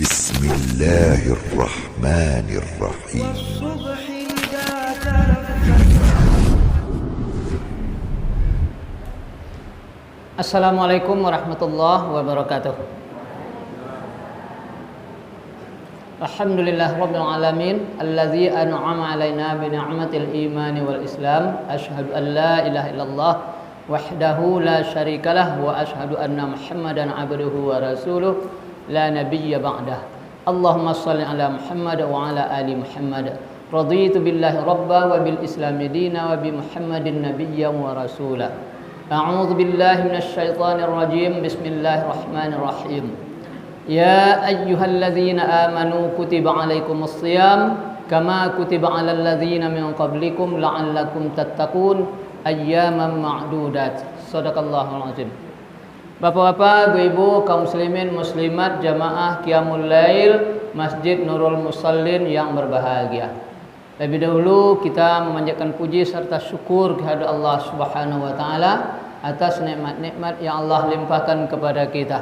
Bismillahirrahmanirrahim. Assalamualaikum warahmatullahi wabarakatuh. Alhamdulillah rabbil alamin alladzi an'ama alaina bi ni'matil imani wal islam. Asyhadu an la ilaha illallah wahdahu la syarikalah wa asyhadu anna Muhammadan abduhu wa rasuluh la nabiyya ba'dah. Allahumma shalli ala Muhammad wa ala ali Muhammad. Raditu billahi rabba wa bil islami dina wa bi Muhammadin nabiyyan wa rasula. A'udzu billahi minasy syaithanir rajim. Bismillahirrahmanirrahim. Ya ayyuhalladzina amanu kutiba 'alaikumus shiyam kama kutiba 'alal ladzina min qablikum la'allakum tattaqun ayyaman ma'dudat. Shadaqallahul azim. Bapak-bapak, ibu-ibu, kaum muslimin muslimat jamaah Qiyamul Lail Masjid Nurul Musallin yang berbahagia. Lebih dahulu kita memanjatkan puji serta syukur kehadirat Allah Subhanahu wa taala atas nikmat-nikmat yang Allah limpahkan kepada kita.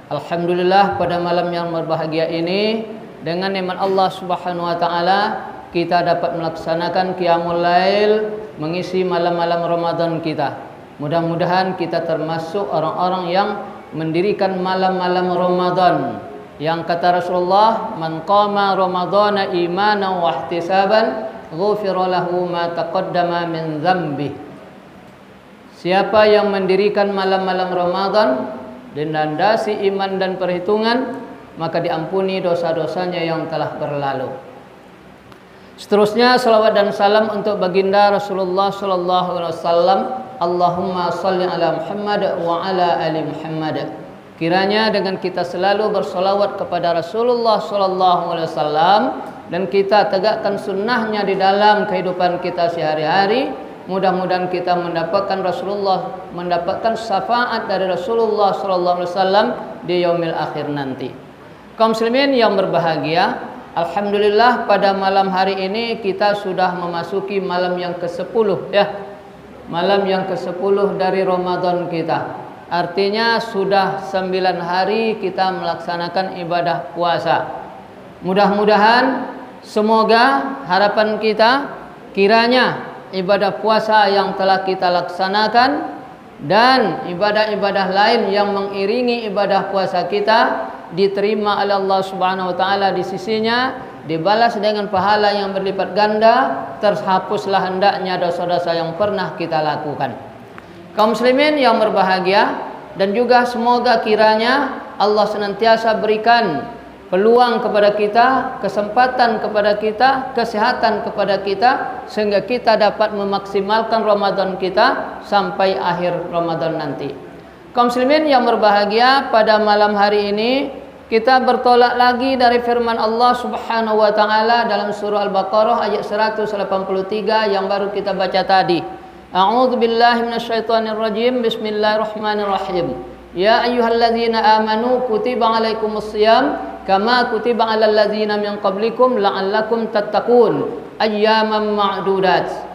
Alhamdulillah, pada malam yang berbahagia ini dengan nikmat Allah Subhanahu wa taala kita dapat melaksanakan Qiyamul Lail, mengisi malam-malam Ramadan kita. Mudah-mudahan kita termasuk orang-orang yang mendirikan malam-malam Ramadan. Yang kata Rasulullah, man qama ramadhana imanan wa ihtisaban ghufira lahu ma taqaddama min dzambi. Siapa yang mendirikan malam-malam Ramadan dengan dasi iman dan perhitungan, maka diampuni dosa-dosanya yang telah berlalu. Seterusnya salawat dan salam untuk baginda Rasulullah sallallahu alaihi wasallam. Allahumma shalli ala Muhammad wa ala ali Muhammad. Kiranya dengan kita selalu bersolawat kepada Rasulullah sallallahu alaihi wasallam dan kita tegakkan sunnahnya di dalam kehidupan kita sehari-hari, mudah-mudahan kita mendapatkan syafaat dari Rasulullah sallallahu alaihi wasallam di yaumil akhir nanti. Kaum muslimin yang berbahagia, alhamdulillah pada malam hari ini kita sudah memasuki malam yang ke-10 ya. Malam yang ke-10 dari Ramadan kita. Artinya sudah 9 hari kita melaksanakan ibadah puasa. Mudah-mudahan, semoga harapan kita kiranya ibadah puasa yang telah kita laksanakan dan ibadah-ibadah lain yang mengiringi ibadah puasa kita diterima oleh Allah Subhanahu wa taala di sisinya, dibalas dengan pahala yang berlipat ganda, terhapuslah hendaknya dosa-dosa yang pernah kita lakukan. Kaum muslimin yang berbahagia, dan juga semoga kiranya Allah senantiasa berikan peluang kepada kita, kesempatan kepada kita, kesehatan kepada kita, sehingga kita dapat memaksimalkan Ramadan kita sampai akhir Ramadan nanti. Kaum muslimin yang berbahagia, pada malam hari ini kita bertolak lagi dari firman Allah Subhanahu wa taala dalam surah Al-Baqarah ayat 183 yang baru kita baca tadi. A'udzu billahi minasyaitonir rajim. Bismillahirrahmanirrahim. Ya ayyuhalladzina amanu kutiba 'alaikumus shiyam kama kutiba 'alal ladzina min qablikum la'allakum tattaqun ayyaman ma'dudat.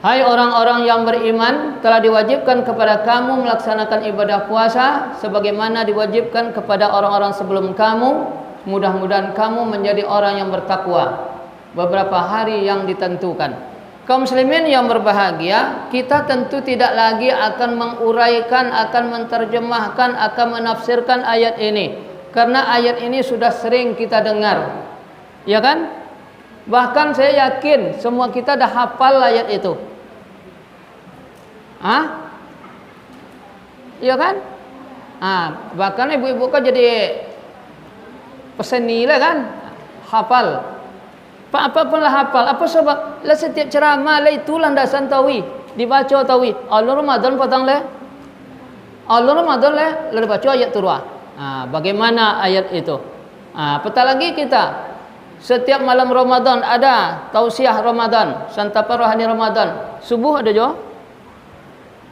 Hai orang-orang yang beriman, telah diwajibkan kepada kamu melaksanakan ibadah puasa sebagaimana diwajibkan kepada orang-orang sebelum kamu. Mudah-mudahan kamu menjadi orang yang bertakwa beberapa hari yang ditentukan. Kaum muslimin yang berbahagia, kita tentu tidak lagi akan menguraikan, akan menerjemahkan, akan menafsirkan ayat ini, karena ayat ini sudah sering kita dengar, ya kan? Bahkan saya yakin semua kita dah hafal ayat itu. Iya kan? Bahkan ibu-ibu kan jadi peseni lah kan, hafal. Apa pun lah hafal. Apa sebab? Lah setiap ceramah lah itu landasan tawi, dibaca tawi. Allah Ramadan patang le. Allah Ramadan le, lalu baca ayat turwa. Bagaimana ayat itu? Apatah lagi kita setiap malam Ramadan ada tausiah Ramadan, santapan rohani Ramadan. Subuh ada jo?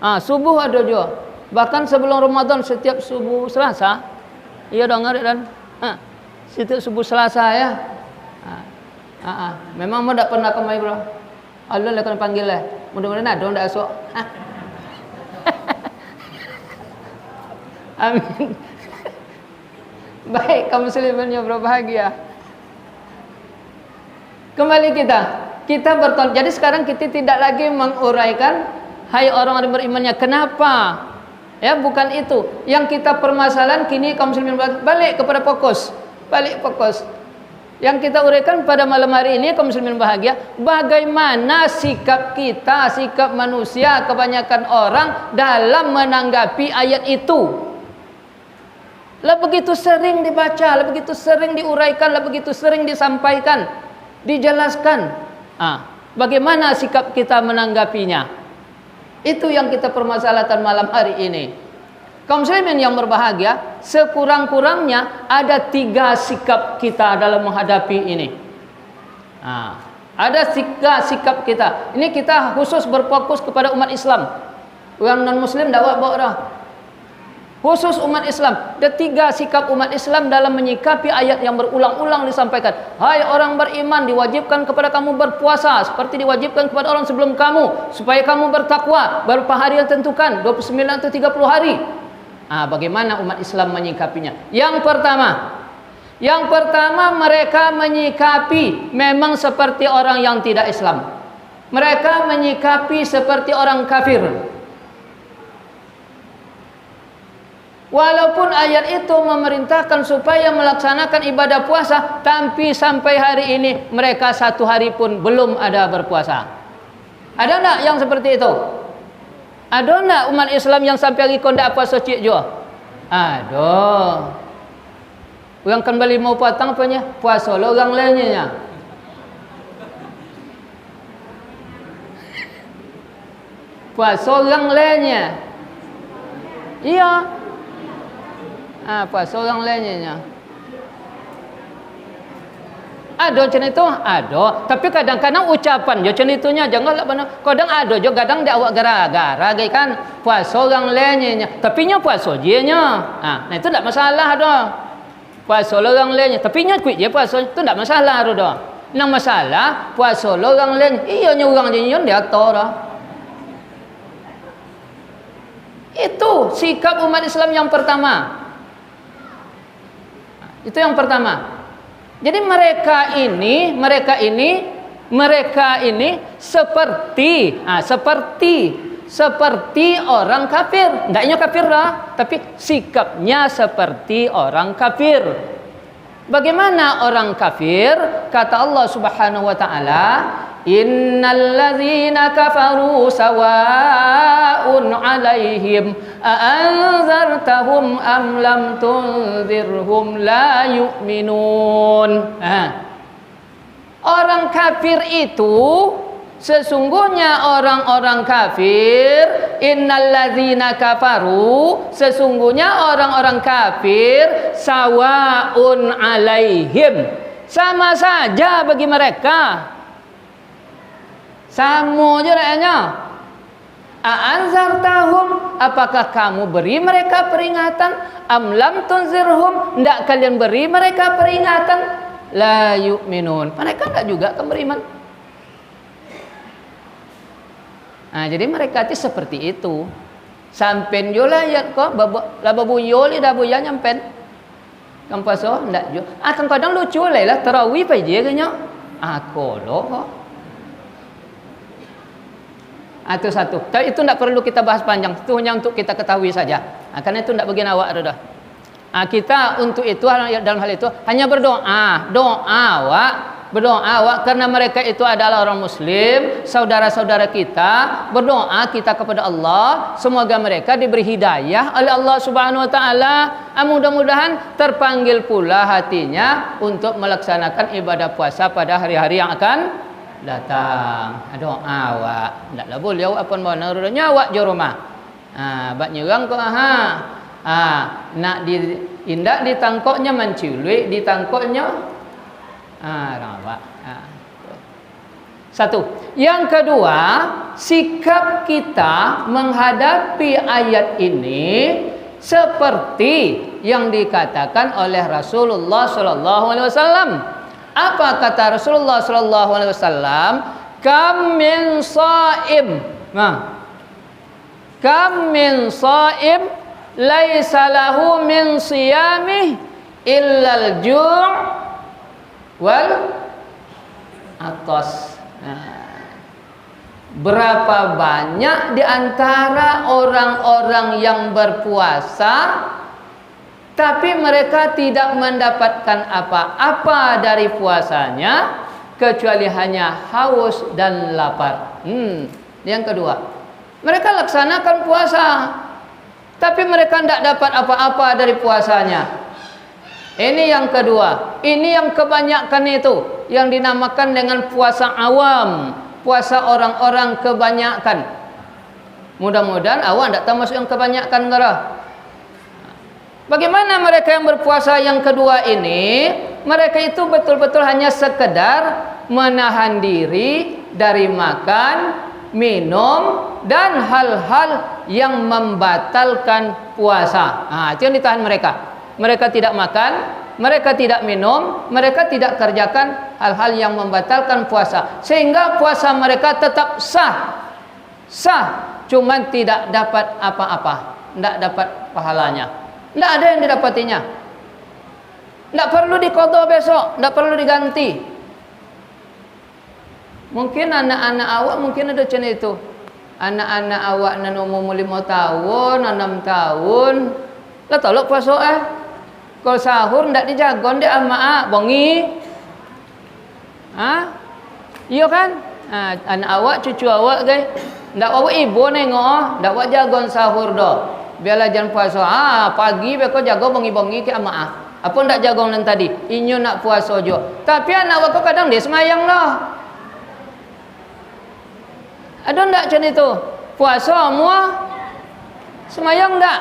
Subuh ada jo. Bahkan sebelum Ramadan setiap subuh Selasa. Iya dengar dan setiap subuh Selasa ya. Memang mau tak pernah kemai bro. Allah akan panggil lah. Mudah-mudahan ada ndak esok. Amin. Baik, kaum muslimin yang berbahagia. Kembali kita bertolak. Jadi sekarang kita tidak lagi menguraikan hai orang-orang berimannya. Kenapa? Ya, bukan itu. Yang kita permasalahan kini kaum muslimin balik kepada fokus. Balik fokus. Yang kita uraikan pada malam hari ini kaum muslimin bahagia, bagaimana sikap kita, sikap manusia, kebanyakan orang dalam menanggapi ayat itu. Lah begitu sering dibaca, lah begitu sering diuraikan, lah begitu sering disampaikan, dijelaskan. Bagaimana sikap kita menanggapinya? Itu yang kita permasalahkan malam hari ini. Kaum muslimin yang berbahagia, sekurang-kurangnya ada 3 sikap kita dalam menghadapi ini. Ada 3 sikap kita. Ini kita khusus berfokus kepada umat Islam. Yang non muslim dakwah bawa dah. Khusus umat Islam. Ada 3 sikap umat Islam dalam menyikapi ayat yang berulang-ulang disampaikan. Hai orang beriman, diwajibkan kepada kamu berpuasa seperti diwajibkan kepada orang sebelum kamu, supaya kamu bertakwa. Berapa hari yang tentukan? 29 atau 30 hari. Bagaimana umat Islam menyikapinya? Yang pertama mereka menyikapi memang seperti orang yang tidak Islam. Mereka menyikapi seperti orang kafir. Walaupun ayat itu memerintahkan supaya melaksanakan ibadah puasa, tapi sampai hari ini mereka 1 hari pun belum ada berpuasa. Ada enggak yang seperti itu? Ada enggak umat Islam yang sampai hari kondak puasa cik jo? Ada. Yang kembali mau patang apanya? Puasa lo orang lainnya. Puasa orang lainnya. Iya. Puasa orang lainnya. Ada macam itu, ada. Tapi kadang-kadang ucapan je macam itunya, janganlah benar. Kadang ada je, kadang dia awak gara-gara kan puasa orang lainnya. Tapi nya puasa je nya. Nah itu tak masalah dah. Puasa orang lainnya, tapi nya kuit je puasa, itu tak masalah dah. Nang masalah puasa orang lain, iya nya orang je nya dia tahu dah. Itu sikap umat Islam yang pertama. Itu yang pertama. Jadi mereka ini seperti orang kafir. Enggaknya kafir lah, tapi sikapnya seperti orang kafir. Bagaimana orang kafir? Kata Allah Subhanahu wa taala, innal ladzina kafaru sawa'un 'alaihim a anzartahum am lam tunzirhum la yu'minun. Orang kafir itu, sesungguhnya orang-orang kafir, innalladzina kafaru, sesungguhnya orang-orang kafir, sawaun alaihim, sama saja bagi mereka. Sama je rakyatnya. A'anzartahum, apakah kamu beri mereka peringatan? Am lam tunzirhum, hendak kalian beri mereka peringatan? La yu'minun, mereka enggak juga akan beriman. Jadi mereka itu seperti itu. Sampen jo lah ayat ko, babuyo li dah buya nyampen. Kan puasa ndak jo. Kadang lucu lah tarawih pa je kanya. Kolo kok. Itu satu. Tapi itu tidak perlu kita bahas panjang. Itu hanya untuk kita ketahui saja. Karena itu tidak bagian awak dah. Kita untuk itu dalam hal itu hanya berdoa. Berdoa awak karena mereka itu adalah orang muslim, saudara-saudara kita. Berdoa kita kepada Allah, semoga mereka diberi hidayah oleh Allah Subhanahu wa taala. Mudah-mudahan terpanggil pula hatinya untuk melaksanakan ibadah puasa pada hari-hari yang akan datang. Doa awak ndaklah boleh awak pun mana rudanya awak je rumah. Bak nyerang ko nak indak ditangkoknya menculik, ditangkoknya rawak. Satu. Yang kedua, sikap kita menghadapi ayat ini seperti yang dikatakan oleh Rasulullah sallallahu alaihi wasallam. Apa kata Rasulullah sallallahu alaihi wasallam? Kam min shaim. Kam min shaim laisa lahu min siyamih illal ju' wal atas. Berapa banyak di antara orang-orang yang berpuasa tapi mereka tidak mendapatkan apa-apa dari puasanya kecuali hanya haus dan lapar. Yang kedua, mereka laksanakan puasa tapi mereka tidak dapat apa-apa dari puasanya. Ini yang kedua. Ini yang kebanyakan itu yang dinamakan dengan puasa awam, puasa orang-orang kebanyakan. Mudah-mudahan awak tidak termasuk yang kebanyakan, gerah. Bagaimana mereka yang berpuasa yang kedua ini? Mereka itu betul-betul hanya sekedar menahan diri dari makan, minum dan hal-hal yang membatalkan puasa. Itu yang ditahan mereka. Mereka tidak makan, mereka tidak minum, mereka tidak kerjakan hal-hal yang membatalkan puasa, sehingga puasa mereka tetap sah, cuman tidak dapat apa-apa, tidak dapat pahalanya, tidak ada yang didapatinya, tidak perlu diqadha besok, tidak perlu diganti. Mungkin anak-anak awak mungkin ada macam itu. Anak-anak awak nan umur 5 tahun, 6 tahun, lah tolak puasa kalau sahur ndak dijagon dia ama bongi. Iya kan? Anak awak, cucu awak guys, ndak awak ibu nengok, ndak awak jagon sahur dah. Biarlah jangan puasa. Pagi beko jago bongi-bongi ke ama. Apa ndak jagon nan tadi? Inyo nak puasa jo. Tapi anak awak kok kadang dia semayang dah. Ada ndak macam itu? Puasa semua semayang ndak?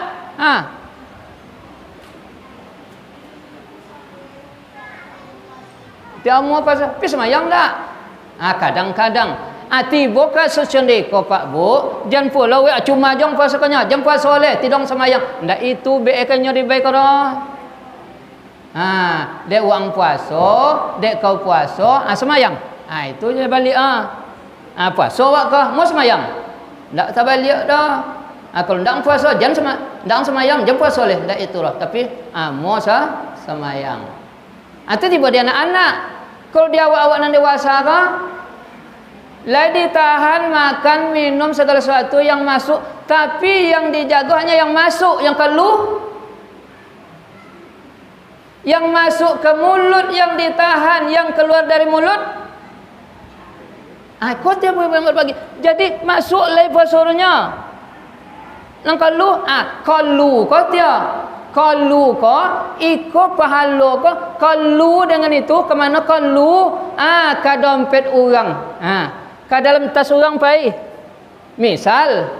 Dia mau puasa, tapi semayang tak? Kadang-kadang. Tiba ke secendeko Pak Bu, jangan pula cuma jong puasa kanya, jangan puasa oleh, tidong semayang. Ndak itu beekannya dibaik karo. Dek uang puasa, dek kau puasa, semayang. Itu je balik puasa wak kah? Mau semayang? Ndak terbalik dah. Kalau ndak puasa, jangan semayang, jangan puasa oleh, ndak itulah. Tapi mau semayang. Itu tiba dia anak-anak. Kalau dia awak-awak nan dewasa kah? Lah ditahan makan, minum segala sesuatu yang masuk, tapi yang dijaga hanya yang masuk, yang keluar. Yang masuk ke mulut yang ditahan, yang keluar dari mulut. Kau tiap berbagi. Jadi masuk lagi puasanya. Nang keluar, keluar kau tiap. Kalu ko iko pahala ko kalu dengan itu kemana kalu ke dompet orang ke dalam tas orang pai. Misal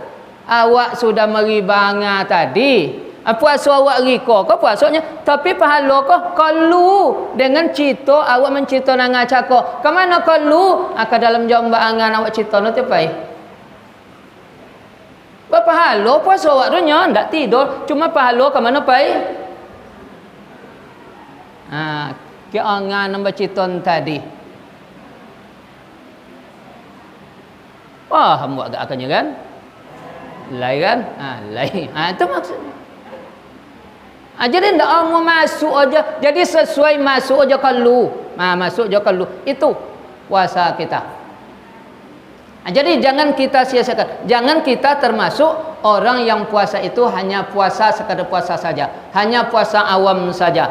awak sudah meribanga tadi, puasa awak riko ko puasanya, tapi pahala ko kalu dengan cito awak mencito nangaca ko kemana kalu ke dalam jambangan awak cito no pai. Pahala puasa awak dunia ndak tidur, cuma pahala ke mana pai? Ke angan nambah citon tadi. Paham buat agak akannya kan? Lai kan? Lai. Itu maksudnya. Jadi ndak mau masuk aja. Jadi sesuai masuk aja kalau. Masuk aja kalau. Itu puasa kita. Jadi jangan kita sia-siakan. Jangan kita termasuk orang yang puasa itu hanya puasa sekadar puasa saja, hanya puasa awam saja.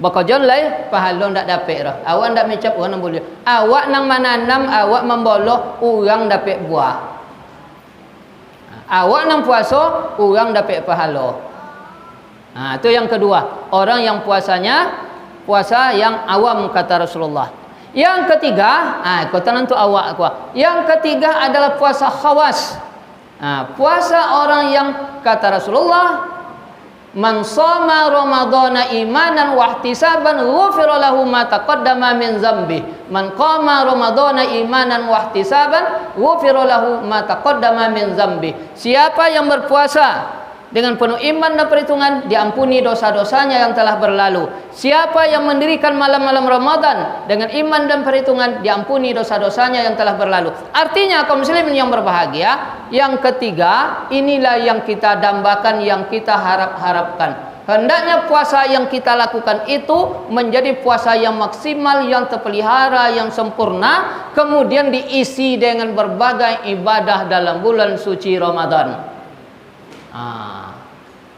Bakajon lai pahala ndak dapat dah. Awak ndak mecap orang boleh. Awak nang menanam, awak memboloh, orang dapat buah. Awak nang puasa, orang dapat pahala. Itu yang kedua. Orang yang puasanya puasa yang awam kata Rasulullah. Yang ketiga, kota nanti awak kuah. Yang ketiga adalah puasa khawas. Puasa orang yang kata Rasulullah, man shoma ramadhana imanan wa ihtisaban ghufira lahu ma taqaddama min dzambi. Man qama ramadhana imanan wa ihtisaban ghufira lahu ma taqaddama min dzambi. Siapa yang berpuasa dengan penuh iman dan perhitungan, diampuni dosa-dosanya yang telah berlalu. Siapa yang mendirikan malam-malam Ramadan dengan iman dan perhitungan, diampuni dosa-dosanya yang telah berlalu. Artinya kaum muslimin yang berbahagia, yang ketiga inilah yang kita dambakan, yang kita harap-harapkan. Hendaknya puasa yang kita lakukan itu menjadi puasa yang maksimal, yang terpelihara, yang sempurna, kemudian diisi dengan berbagai ibadah dalam bulan suci Ramadan.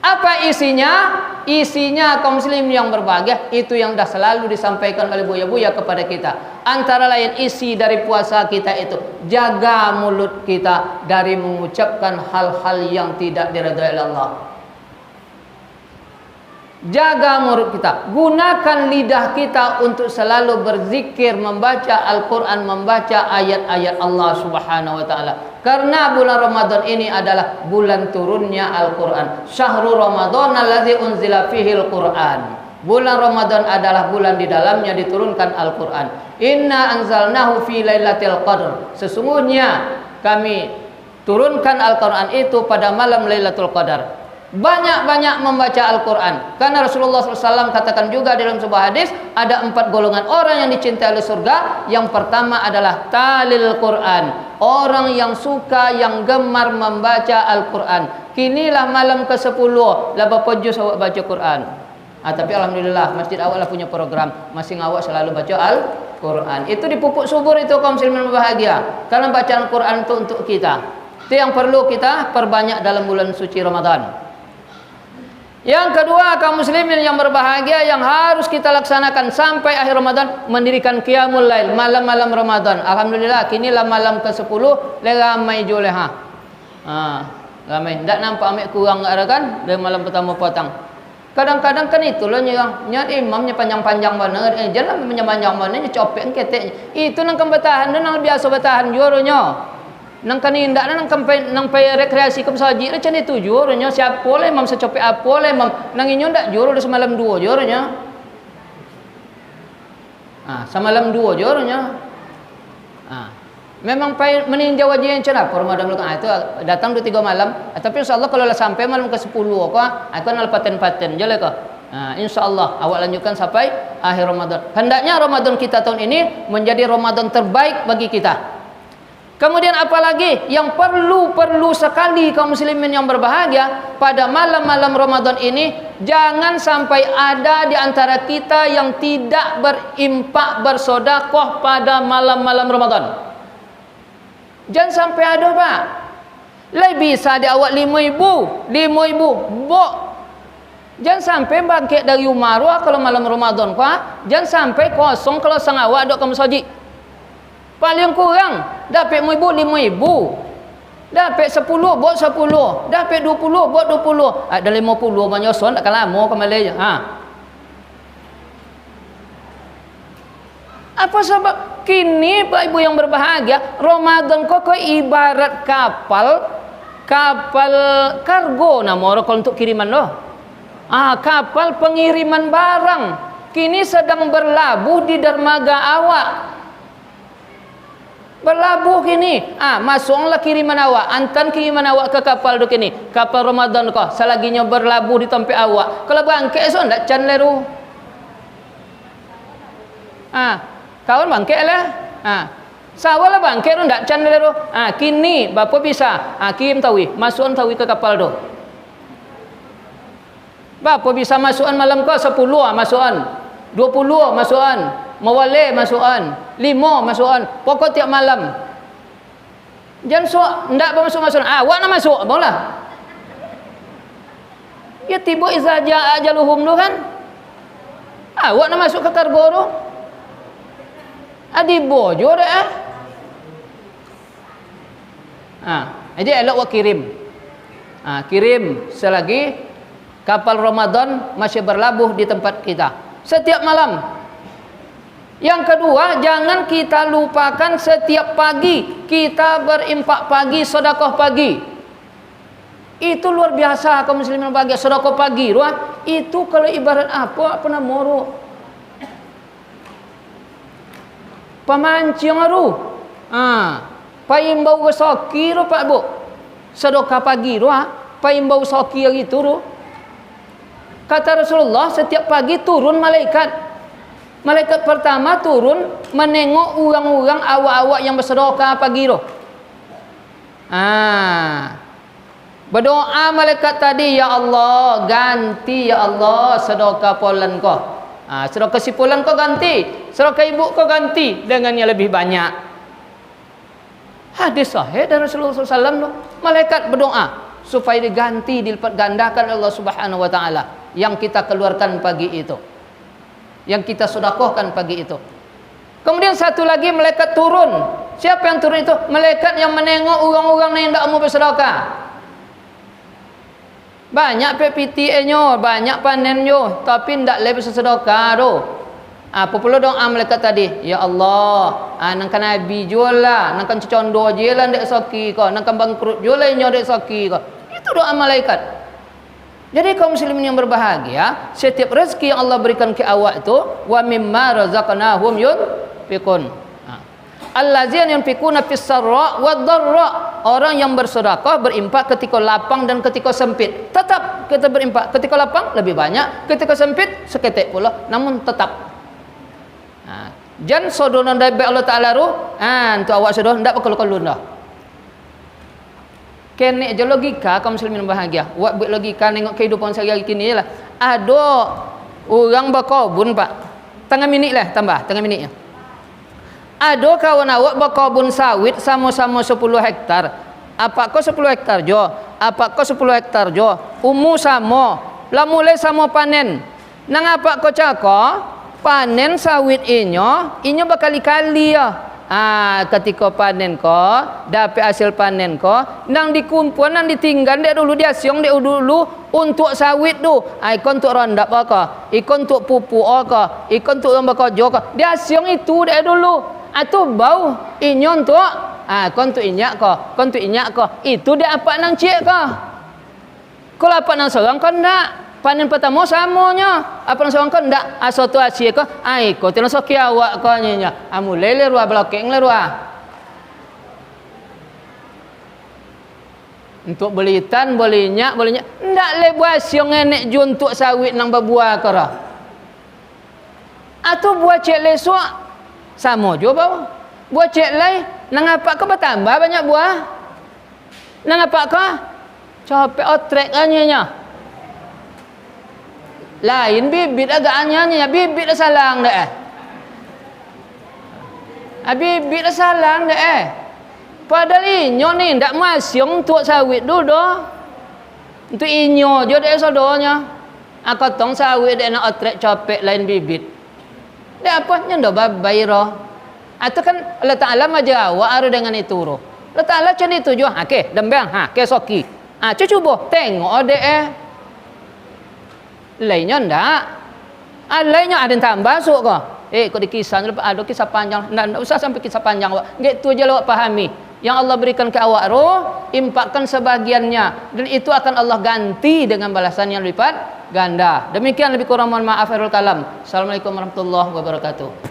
Apa isinya? Isinya kaum muslim yang berbahagia, itu yang dah selalu disampaikan oleh buya-buya kepada kita. Antara lain isi dari puasa kita itu, jaga mulut kita dari mengucapkan hal-hal yang tidak diridhai oleh Allah. Jaga mulut kita, gunakan lidah kita untuk selalu berzikir, membaca Al-Quran, membaca ayat-ayat Allah Subhanahu wa ta'ala. Karena bulan Ramadan ini adalah bulan turunnya Al-Quran. Syahrul Ramadan alladzi unzila fihil Quran. Bulan Ramadan adalah bulan di dalamnya diturunkan Al-Quran. Inna anzalnahu fi lailatul qadr. Sesungguhnya kami turunkan Al-Quran itu pada malam Lailatul Qadar. Banyak-banyak membaca Al-Quran. Karena Rasulullah SAW katakan juga dalam sebuah hadis, ada 4 golongan orang yang dicintai oleh surga. Yang pertama adalah talil Quran, orang yang suka, yang gemar membaca Al-Quran. Kinilah malam ke-10, lah berapa juz awak baca Quran? Tapi alhamdulillah masjid awak lah punya program, masing awak selalu baca Al-Quran. Itu dipupuk subur itu kaum muslimin berbahagia. Karena bacaan Quran itu untuk kita. Itu yang perlu kita perbanyak dalam bulan suci Ramadan. Yang kedua, kaum muslimin yang berbahagia yang harus kita laksanakan sampai akhir Ramadan, mendirikan qiyamul lail, malam-malam Ramadan. Alhamdulillah, kinilah malam ke-10, ramai juleha. Ramai. Tak nampak ambil kurang ada kan? Dari malam pertama potong. Kadang-kadang kan itulah nyat imamnya panjang-panjang mana, jangan panjang-panjang mana, copek keteknya. Itu nang bertahan, nang biasa bertahan jurunya. Nang kanindak nang pay rekreasi ke saji macam itu jurunya siapa boleh mam secopek apa boleh mam nang inyo ndak juru semalam 2 jurunya. Semalam 2 jurunya. Memang pay meninjau wajah yang cerah Ramadan itu datang 2-3 malam, tapi insyaallah kalau lah sampai malam ke-10 aku nal paten-paten jale ko. Insyaallah awak lanjutkan sampai akhir Ramadan. Hendaknya Ramadan kita tahun ini menjadi Ramadan terbaik bagi kita. Kemudian apalagi yang perlu sekali kaum muslimin yang berbahagia pada malam-malam Ramadan ini, jangan sampai ada di antara kita yang tidak berimpak bersedekah pada malam-malam Ramadan. Jangan sampai ada, Pak. Lai bisa di awak 5,000, bok. Jangan sampai bangkit dari rumah kalau malam Ramadan, Pak. Jangan sampai kosong kalau sang awak dok ke masjid. Paling kurang dapat 5,000. Dapat 10 buat 10. Dapat 20 buat 20. Ada 50 banyak son tak lama ke Malaysia. Apa sebab kini Pak Ibu yang berbahagia, Ramadan kok ibarat kapal kargo nama orang kalau untuk kiriman loh. Kapal pengiriman barang kini sedang berlabuh di dermaga awak. Berlabuh kini, masuklah kiriman awak, antan kiriman awak ke kapal duk ini, kapal Ramadan kau, selaginya berlabuh di tempat awak. Kalau bangkit so ndak can leru. Kawan bangkit lah. Sawal bangkit ndak can leru. Kini bapa bisa, kirim tawi, masukkan tawi ke kapal tu. Bapa bisa masukkan malam kau 10 masukkan, 20 masukkan. Mawale masukan, 5 masukan, pokok tiap malam. Jangan so ndak masuk. Awak nak masuk, boleh. Ya tiba iza jaa ajaluhum tu kan. Awak nak masuk ke kargo tu. Adi bojo dah. Jadi elok awak kirim. Kirim selagi kapal Ramadan masih berlabuh di tempat kita setiap malam. Yang kedua, jangan kita lupakan setiap pagi kita berimpak pagi, sedekah pagi. Itu luar biasa kaum muslimin bahagia, sedekah pagi. Itu kalau ibarat apa nama moro. Pemancing aru. Paimbau soki ro Pak Bu. Sedekah pagi paimbau soki gitu ro. Kata Rasulullah, setiap pagi turun malaikat. Malaikat pertama turun menengok orang-orang awak-awak yang bersedekah pagi tu. Berdoa malaikat tadi, ya Allah, ganti ya Allah sedekah polan kau. Sedekah sipulan kau ganti, sedekah ibu kau ganti dengan yang lebih banyak. Hadis sahih dari Rasulullah SAW, malaikat berdoa supaya diganti, dilipat gandakan Allah Subhanahu wa taala yang kita keluarkan pagi itu, yang kita sedekahkan pagi itu. Kemudian satu lagi malaikat turun. Siapa yang turun itu? Malaikat yang menengok orang-orang yang tidak mau bersedekah. Banyak PPTA-nya, banyak panennya, tapi tidak lebih sedekah tu. Apa pula doa malaikat tadi? Ya Allah, nangkan nabi jualah, nangkan condo jelan dek soki ko, nangkan bangkrut jualah nyo dek soki ko. Itu doa malaikat. Jadi kaum muslimin yang berbahagia, setiap rezeki yang Allah berikan ke awak itu, wa mimma razaqnahum yunfiqun. Allazina yunfiquna fis sarra wad dharra. Orang yang bersedekah, berimpak ketika lapang dan ketika sempit. Tetap kita berimpak. Ketika lapang lebih banyak, ketika sempit seketik pula, namun tetap. Jan sodona dabe Allah Taala ru, tu awak sudah ndak perlu dah. Kene aja logika kaum muslimin bahagia. Buat logika nengok kehidupan sehari-hari kini lah. Ada orang berkebun Pak. Tengah minit lah tambah, tengah minitnya. Ada kawan awak berkebun sawit sama-sama 10 hektar. Apa kau 10 hektar jo? Apa kau 10 hektar jo? Umur sama. Lah mulai sama panen. Nang apa kau cakap? Panen sawit inyo berkali-kali ya. Ketika panen ko, dapat hasil panen ko, nang dikumpul, nang ditinggal dek dulu, dia siang dek dulu untuk sawit tu. Ikon untuk rondap ka, ikon untuk pupuk ka, ikon untuk lomba kojo ka. Dia siang itu dek dulu. Atau bau inyon tu, kon tu inyak ko, itu dia apa nang cik ko. Kalau apa nang seorang kon ndak. Panen pertama samanya. Apa nang seorang kon ndak. Asal tu asyik ko, ko tino soki awak ko nya. Mulai le ruah blokeng le ruah. Untuk beli tan, beli nyak. Ndak le buah siang enek juntuk sawit nang berbuah ko dah. Atau buah cik le suak. Sama juga bau. Buah cek lai, nang apa kau bertambah banyak buah? Nang apa kau? Capek otrek anya. Lain bibit agak anya, bibit dah salang dah. Bibit dah salang dah. Padahal inyo ni ndak masyong untuk sawit dulu dah. Untuk inyo je dah sodonya. Tong sawit dah nak otrek capek lain bibit. Dia apa nyanda babai roh. Atau kan Allah Taala majawab ada dengan itu roh. Allah Taala macam itu juga. Okey, dembang, ke soki. Cuba tengok dek lainnya ndak. Lainnya ada yang tambah masuk ke. Kau dikisah ada kisah panjang. Ndak usah sampai kisah panjang awak. Gitu aja awak pahami. Yang Allah berikan ke awak roh, impakkan sebagiannya dan itu akan Allah ganti dengan balasan yang lipat ganda. Demikian lebih kurang mohon maaf akhirul kalam. Assalamualaikum warahmatullahi wabarakatuh.